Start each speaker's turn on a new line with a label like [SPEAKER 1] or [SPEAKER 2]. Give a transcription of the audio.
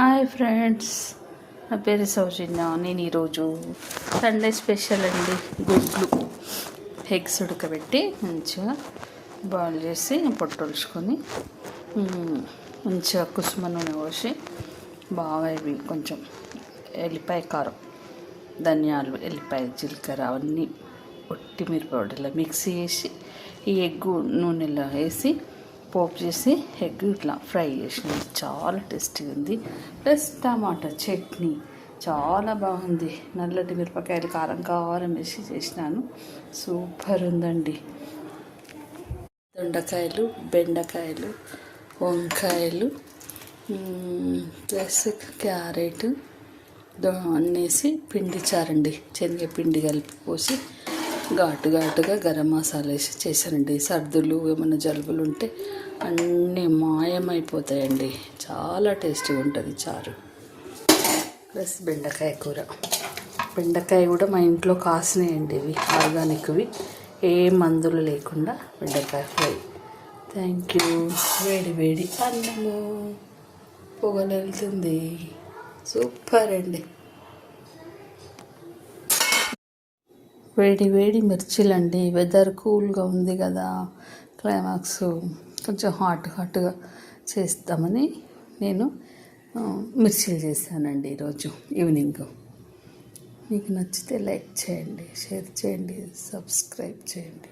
[SPEAKER 1] Hi friends, నా పేరు సౌజన్య. నేను ఈరోజు సండే స్పెషల్ అండి. గుడ్లు ఎగ్స్ ఉడకబెట్టి మంచిగా బాయిల్ చేసి పొట్టొలుచుకొని మంచిగా కుసుమ నూనె పోసి బాగా ఇవి కొంచెం ఎల్లిపాయ కారం, ధనియాలు, ఎల్లిపాయ, జీలకర్ర అవన్నీ ఒట్టి మిరపొడిలో మిక్సీ చేసి ఈ ఎగ్గు నూనెలో వేసి పోపు చేసి ఎగ్ ఇట్లా ఫ్రై చేసినది. చాలా టేస్టీగా ఉంది. ప్లస్ టమాటా చట్నీ చాలా బాగుంది. నల్లటి మిరపకాయలు కారం కారం వేసి చేసినాను. సూపర్ ఉందండి. దొండకాయలు, బెండకాయలు, వంకాయలు ప్లస్ క్యారెట్ అన్నేసి పిండి చారండి. శనగపిండి కలిపి పోసి ఘాటుగా గరం మసాలా వేసి చేశానండి. సర్దులు ఏమైనా జలుబులు ఉంటే అన్నీ మాయమైపోతాయండి. చాలా టేస్టీగా ఉంటుంది చారు. ప్లస్ బెండకాయ కూర. బెండకాయ కూడా మా ఇంట్లో కాసినాయండి. ఇవి ఆర్గానిక్వి, ఏ మందులు లేకుండా బెండకాయ ఫ్రై. Thank you. వేడి వేడి అన్నము పొగలు వెళ్తుంది. సూపర్ అండి. వేడి వేడి మిర్చీలండి. వెదర్ కూల్గా ఉంది కదా, క్లైమాక్స్ కొంచెం హాట్గా చేస్తామని నేను మిర్చీలు చేశానండి ఈరోజు ఈవినింగ్. మీకు నచ్చితే లైక్ చేయండి, షేర్ చేయండి, సబ్స్క్రైబ్ చేయండి.